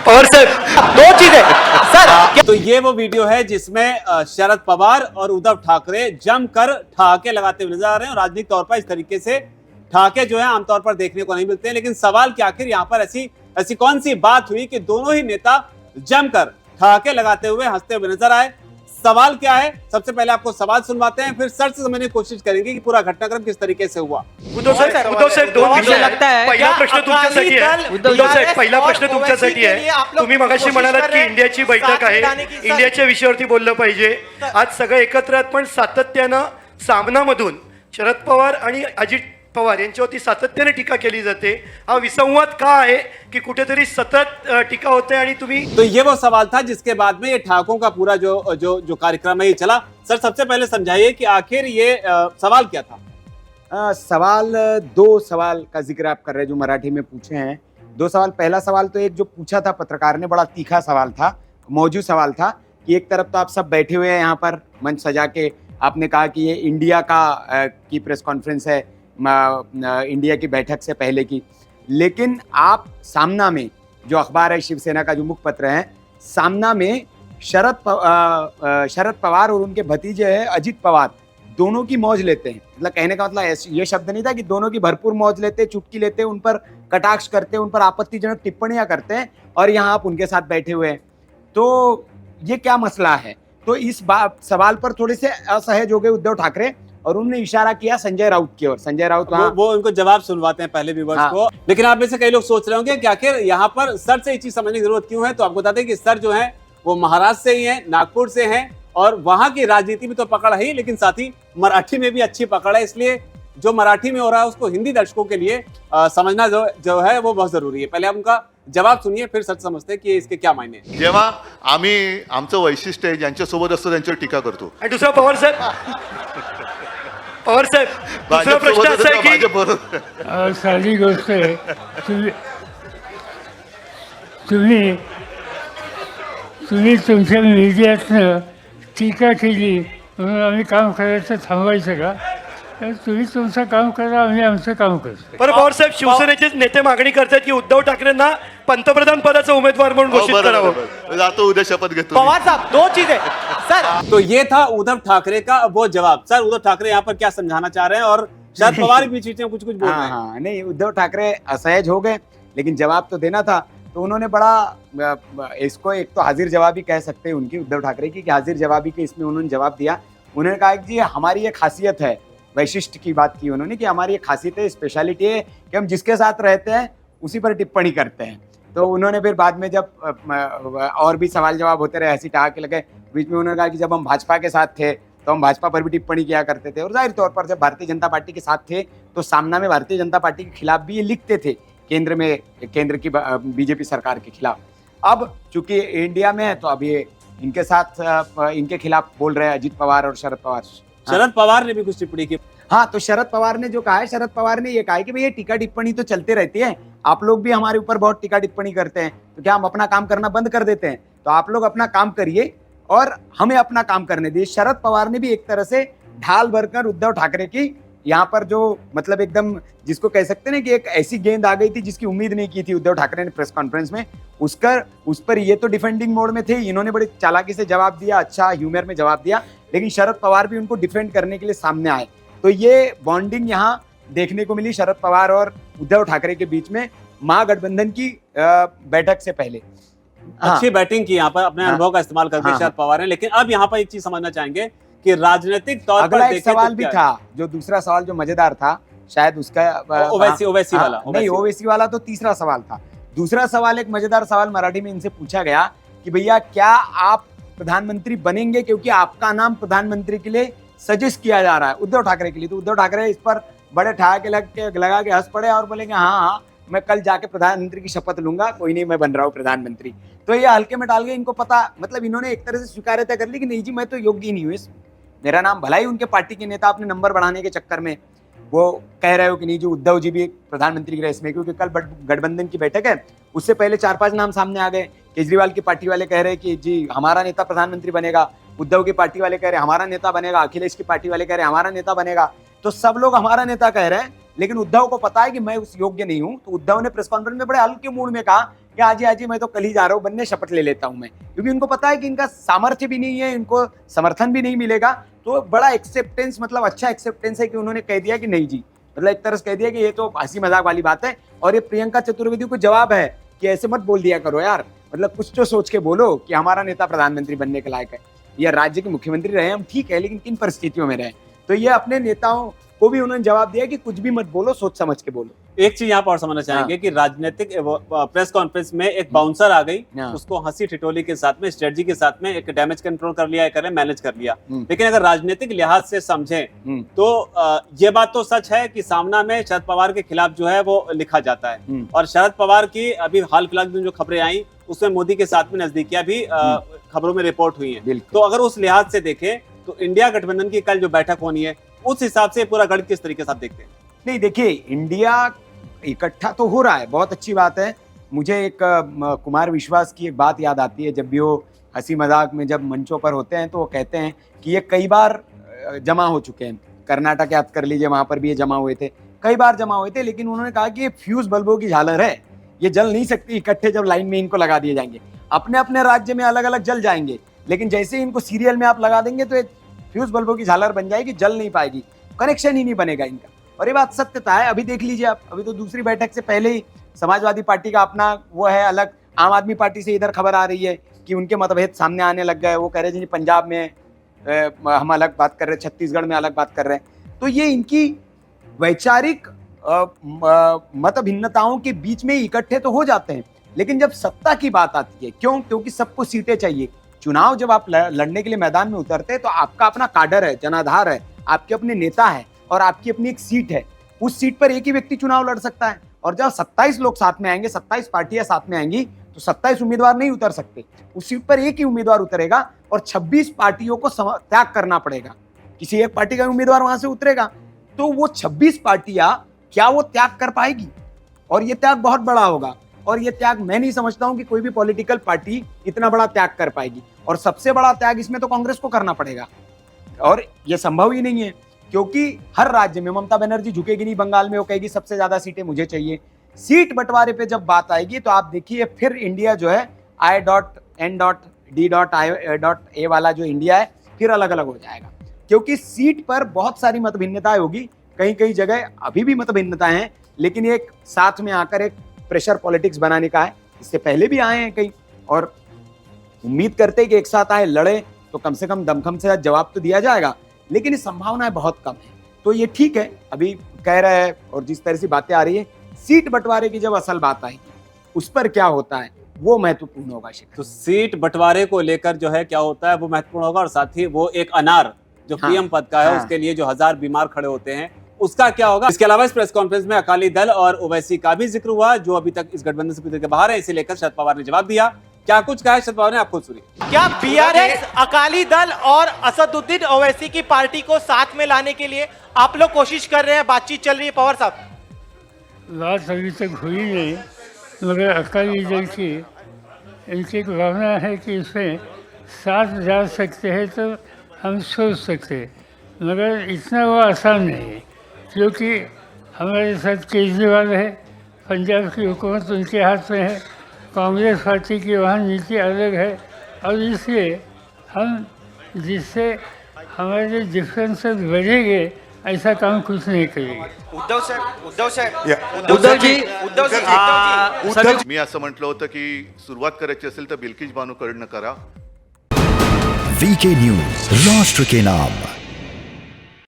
और सर दो चीजें सर। तो ये वो वीडियो है जिसमें शरद पवार और उद्धव ठाकरे जमकर ठहाके लगाते हुए नजर आ रहे हैं। और राजनीतिक तौर पर इस तरीके से ठहाके जो है आमतौर पर देखने को नहीं मिलते हैं, लेकिन सवाल कि आखिर यहाँ पर ऐसी कौन सी बात हुई कि दोनों ही नेता जमकर ठहाके लगाते हुए हंसते हुए नजर आए। सवाल क्या है, सबसे पहले आपको सवाल सुनवाते हैं, फिर सर से समझने की कोशिश करेंगे कि पूरा घटनाक्रम किस तरीके से हुआ। उद्धव साहेब दोन विषय लगता है। पहिला प्रश्न तुमच्यासाठी आहे उद्धव साहेब, पहिला प्रश्न तुमच्यासाठी आहे। तुम्ही मगाशी म्हणालात की इंडियाची बैठक आहे, इंडियाच्या विषयावरती बोललं पाहिजे। आज सगळे एकत्र आहेत, पण सातत्यानं सामनामधून शरद पवार आणि अजित पवार यांच्यावरती सातत्याने टीका केली जाते। हा विसंवाद का आहे की कुठेतरी सतत टीका होते आणि तुम्ही। तो ये वो सवाल था जिसके बाद में ये ठहाकों का पूरा जो कार्यक्रम है ये चला। सर सबसे पहले समझाइए कि आखिर ये सवाल क्या था। सवाल दो सवाल का जिक्र आप कर रहे हैं जो मराठी में पूछे हैं। दो सवाल, पहला सवाल तो एक जो पूछा था पत्रकार ने, बड़ा तीखा सवाल था, मौजूद सवाल था कि एक तरफ तो आप सब बैठे हुए हैं यहाँ पर मंच सजा के, आपने कहा कि ये इंडिया की प्रेस कॉन्फ्रेंस है, इंडिया की बैठक से पहले की, लेकिन आप सामना में जो अखबार है शिवसेना का जो मुखपत्र है, सामना में शरद पवार और उनके भतीजे हैं अजित पवार, दोनों की मौज लेते हैं। मतलब कहने का मतलब ये शब्द नहीं था कि दोनों की भरपूर मौज लेते, चुटकी लेते, उन पर कटाक्ष करते, उन पर आपत्तिजनक टिप्पणियां करते हैं, और यहाँ आप उनके साथ बैठे हुए हैं। तो ये क्या मसला है? तो इस सवाल पर थोड़े से असहज हो गए उद्धव ठाकरे और उन्होंने इशारा किया संजय राउत की ओर। संजय राउत वो उनको जवाब सुनवाते हैं पहले व्यूअर्स को। लेकिन आप में से कई लोग सोच रहे होंगे कि आखिर यहाँ पर सर से ये चीज समझने की जरूरत क्यों है। तो आपको बताते हैं कि सर जो है वो महाराष्ट्र से ही है, नागपुर से हैं, और वहां की राजनीति में तो पकड़ है ही, लेकिन साथ ही मराठी में भी अच्छी पकड़ है। इसलिए जो मराठी में हो रहा है उसको हिंदी दर्शकों के लिए समझना जो है वो बहुत जरूरी है। पहले आप उनका जवाब सुनिए, फिर सच समजते कि इसके क्या मायने हैं। जेव्हा आम्ही आमचं वैशिष्ट्य आहे ज्यांच्यासोबत असतो त्यांच्यावर टीका करतो। आणि दुसरा पवार साहेब दुसरा प्रश्न असा आहे की साधी गोष्ट आहे, तुम्ही तुमच्या मीडियातनं टीका केली म्हणून आम्ही काम करायचं थांबवायचं का? तुम्ही तुमचं काम करा, आम्ही आमचं काम करतो। पण पवार साहेब शिवसेनेचे नेते मागणी करतात की उद्धव ठाकरेंना पंतप्रधान पदाचा उमेदवार म्हणून घोषित करावं। जातो उद्या शपथ घेतो। पवार साहब दो चीजें सर। तो ये था उद्धव ठाकरे का वो जवाब। सर उद्धव ठाकरे यहाँ पर क्या समझाना चाह रहे हैं, और शरद पवार भी चीजें कुछ बोल रहे हैं। हाँ, नहीं, उद्धव ठाकरे असहज हो गए, लेकिन जवाब तो देना था। तो उन्होंने बड़ा इसको एक तो हाजिर जवाबी कह सकते हैं उनकी, उद्धव ठाकरे की, कि हाजिर जवाबी के इसमें उन्होंने जवाब दिया। उन्होंने कहा कि हमारी एक खासियत है, वैशिष्ट की बात की उन्होंने, कि हमारी एक खासियत है, स्पेशलिटी है कि हम जिसके साथ रहते हैं उसी पर टिप्पणी करते हैं। तो उन्होंने फिर बाद में जब और भी सवाल जवाब होते रहे, हंसी ठहाके लगे, बीच में उन्होंने कहा कि जब हम भाजपा के साथ थे तो हम भाजपा पर भी टिप्पणी किया करते थे, और जाहिर तौर पर जब भारतीय जनता पार्टी के साथ थे तो सामना में भारतीय जनता पार्टी के खिलाफ भी ये लिखते थे, केंद्र की बीजेपी सरकार के खिलाफ। अब चूंकि इंडिया में है तो अब ये इनके साथ इनके खिलाफ बोल रहे हैं अजित पवार और शरद पवार। शरद पवार ने भी कुछ टिप्पणी की। हाँ, तो शरद पवार ने जो कहा है, शरद पवार ने ये कहा है कि भाई ये टीका टिप्पणी तो चलते रहती है, आप लोग भी हमारे ऊपर बहुत टीका टिप्पणी करते हैं, तो क्या हम अपना काम करना बंद कर देते हैं? तो आप लोग अपना काम करिए और हमें अपना काम करने दीजिए। शरद पवार ने भी एक तरह से ढाल भरकर उद्धव ठाकरे की यहाँ पर जो मतलब एकदम जिसको कह सकते हैं ना कि एक ऐसी गेंद आ गई थी जिसकी उम्मीद नहीं की थी उद्धव ठाकरे ने प्रेस कॉन्फ्रेंस में, उस पर ये तो डिफेंडिंग मोड में थे, इन्होंने बड़ी चालाकी से जवाब दिया, अच्छा ह्यूमर में जवाब दिया, लेकिन शरद पवार भी उनको डिफेंड करने के लिए सामने आए। तो ये बॉन्डिंग यहाँ देखने को मिली शरद पवार और उद्धव ठाकरे के बीच में महागठबंधन की बैठक से पहले। अच्छी बैटिंग की यहाँ पर अपने अनुभव का इस्तेमाल करके शरद पवार ने। लेकिन अब यहाँ पर एक चीज समझना चाहेंगे कि राजनीतिक तौर पर अगला एक सवाल भी था, जो दूसरा सवाल जो मजेदार था, शायद उसका ओवैसी वाला नहीं, ओवैसी वाला तो तीसरा सवाल था। दूसरा सवाल एक मजेदार सवाल मराठी में इनसे पूछा गया कि भैया क्या आप प्रधानमंत्री बनेंगे, क्योंकि आपका नाम प्रधानमंत्री के लिए सजेस्ट किया जा रहा है उद्धव ठाकरे के लिए। तो उद्धव ठाकरे इस पर बड़े ठहाके लगा के हंस पड़े और बोलेंगे हाँ, मैं कल जाके प्रधानमंत्री की शपथ लूंगा, कोई नहीं, मैं बन रहा हूँ प्रधानमंत्री। तो ये हल्के में डाल गए, इनको पता, मतलब इन्होंने एक तरह से स्वीकार्यता कर ली कि नहीं जी, मैं तो योग्य ही नहीं हूँ, मेरा नाम भला ही उनके पार्टी के नेता अपने नंबर बढ़ाने के चक्कर में वो कह रहे हो कि नहीं जो उद्धव जी भी प्रधानमंत्री की रेस में, क्योंकि कल गठबंधन की बैठक है, उससे पहले 4-5 नाम सामने आ गए। केजरीवाल की पार्टी वाले कह रहे हैं कि जी हमारा नेता प्रधानमंत्री बनेगा, उद्धव की पार्टी वाले कह रहे हैं हमारा नेता बनेगा, अखिलेश की पार्टी वाले कह रहे हैं हमारा नेता बनेगा। तो सब लोग हमारा नेता कह रहे हैं, लेकिन उद्धव को पता है कि मैं उस योग्य नहीं हूं, तो उद्धव ने प्रेस कॉन्फ्रेंस में बड़े हल्के मूड में कहा कि आजी मैं तो कल ही जा रहा हूं बनने, शपथ ले लेता हूं मैं, क्योंकि उनको पता है कि इनका सामर्थ्य भी नहीं है, इनको समर्थन भी नहीं मिलेगा। तो बड़ा एक्सेप्टेंस, मतलब अच्छा एक्सेप्टेंस है कि उन्होंने कह दिया कि नहीं जी, मतलब एक तरह से कह दिया कि ये तो हंसी मजाक वाली बात है। और ये प्रियंका चतुर्वेदी को जवाब है कि ऐसे मत बोल दिया करो यार, मतलब कुछ तो सोच के बोलो कि हमारा नेता प्रधानमंत्री बनने के लायक है, या राज्य के मुख्यमंत्री रहे हम ठीक है, लेकिन किन परिस्थितियों में रहे। तो ये अपने नेताओं को भी उन्होंने जवाब दिया कि कुछ भी मत बोलो, सोच समझ के बोलो। एक चीज यहाँ पर और समझना चाहेंगे कि राजनीतिक प्रेस कॉन्फ्रेंस में एक बाउंसर आ गई, हाँ। उसको हंसी ठिठोली के साथ में, स्ट्रेटजी के साथ में एक डैमेज कंट्रोल कर लिया, करे मैनेज कर लिया। लेकिन अगर राजनीतिक लिहाज से समझें तो ये बात तो सच है कि सामना में शरद पवार के खिलाफ जो है वो लिखा जाता है, और शरद पवार की अभी हाल फिलहाल में जो खबरें आई उसमें मोदी के साथ में नजदीकियां भी खबरों में रिपोर्ट हुई है। तो अगर उस लिहाज से देखें तो इंडिया गठबंधन की कल जो बैठक होनी है, उस हिसाब से पूरा गणित किस तरीके से आप देखते हैं? नहीं देखिए, इंडिया इकट्ठा तो हो रहा है, बहुत अच्छी बात है। मुझे एक कुमार विश्वास की एक बात याद आती है, जब भी वो हंसी मजाक में जब मंचों पर होते हैं तो वो कहते हैं कि ये कई बार जमा हो चुके हैं। कर्नाटक याद कर लीजिए, वहां पर भी ये जमा हुए थे, कई बार जमा हुए थे, लेकिन उन्होंने कहा कि ये फ्यूज बल्बों की झालर है, ये जल नहीं सकती इकट्ठे जब लाइन में इनको लगा दिए जाएंगे। अपने अपने राज्य में अलग अलग जल जाएंगे, लेकिन जैसे ही इनको सीरियल में आप लगा देंगे तो एक फ्यूज बल्बों की झालर बन जाएगी, जल नहीं पाएगी, कनेक्शन ही नहीं बनेगा इनका। और ये बात सत्यता है। अभी देख लीजिए आप, अभी तो दूसरी बैठक से पहले ही समाजवादी पार्टी का अपना वो है अलग, आम आदमी पार्टी से इधर खबर आ रही है कि उनके मतभेद सामने आने लग गए। वो कह रहे हैं जी पंजाब में हम अलग बात कर रहे हैं, छत्तीसगढ़ में अलग बात कर रहे हैं। तो ये इनकी वैचारिक मत भिन्नताओं के बीच में इकट्ठे तो हो जाते हैं, लेकिन जब सत्ता की बात आती है, क्योंकि सबको सीटें चाहिए। चुनाव जब आप लड़ने के लिए मैदान में उतरते हैं तो आपका अपना काडर है, जनाधार है, आपके अपने नेता है और आपकी अपनी एक सीट है। उस सीट पर एक ही व्यक्ति चुनाव लड़ सकता है, और जब 27 लोग साथ में आएंगे, 27 पार्टियां साथ में आएंगी, तो 27 उम्मीदवार नहीं उतर सकते। उस सीट पर एक ही उम्मीदवार उतरेगा और 26 पार्टियों को त्याग करना पड़ेगा। किसी एक पार्टी का उम्मीदवार वहां से उतरेगा तो वो 26 पार्टियां क्या वो त्याग कर पाएगी? और ये त्याग बहुत बड़ा होगा, और ये त्याग मैं नहीं समझता हूं कि कोई भी पॉलिटिकल पार्टी इतना बड़ा त्याग कर पाएगी। और सबसे बड़ा त्याग इसमें तो कांग्रेस को करना पड़ेगा, और ये संभव ही नहीं है, क्योंकि हर राज्य में ममता बनर्जी झुकेगी नहीं। बंगाल में वो कहेगी सबसे ज्यादा सीटें मुझे चाहिए। सीट बंटवारे पे जब बात आएगी तो आप देखिए फिर इंडिया जो है I.N.D.I.A वाला जो इंडिया है फिर अलग अलग हो जाएगा, क्योंकि सीट पर बहुत सारी मतभिन्नताएं होगी। कहीं कहीं जगह अभी भी मतभिन्नताएं हैं, लेकिन एक साथ में आकर एक प्रेशर पॉलिटिक्स बनाने का है। इससे पहले भी आए हैं कई, और उम्मीद करते हैं कि एक साथ आए, लड़े तो कम से कम दमखम से जवाब तो दिया जाएगा, लेकिन संभावनाएं बहुत कम है। तो ये ठीक है, अभी कह रहे हैं, और जिस तरह से बातें आ रही है, सीट बंटवारे की जब असल बात आएगी उस पर क्या होता है वो महत्वपूर्ण होगा। तो सीट बंटवारे को लेकर जो है क्या होता है वो महत्वपूर्ण होगा, और साथ ही वो एक अनार जो पीएम पद का है उसके लिए जो 1000 बीमार खड़े होते हैं उसका क्या होगा। इसके अलावा इस प्रेस कॉन्फ्रेंस में अकाली दल और ओवैसी का भी जिक्र हुआ, जो अभी तक इस गठबंधन से के बाहर है। इसे लेकर शरद पवार ने जवाब दिया। क्या कुछ कहा है शरद पवार ने, आप खुद सुनिए। क्या बीआरएस, अकाली दल और असदुद्दीन ओवैसी की पार्टी को साथ में लाने के लिए आप लोग कोशिश कर रहे हैं, बातचीत चल रही है? पवार साहब, बात अभी तक हुई नहीं, मगर अकाली दल की इनकी एक भावना है कि इसमें साथ जा सकते हैं तो हम सोच सकते हैं, मगर इतना वो आसान नहीं है, क्योंकि हमारे साथ केजरीवाल है, पंजाब की हुकूमत उनके हाथ में है, कांग्रेस पार्टी की वहाँ नीति अलग है, और इसलिए हम जिससे हमारे डिफरेंसेस बढ़ेंगे ऐसा काम कुछ नहीं करेंगे। मी असं म्हटलं होतं की सुरुवात करायची असेल तर बिल्किश बानूकडनं करा। वीके न्यूज, राष्ट्र के नाम।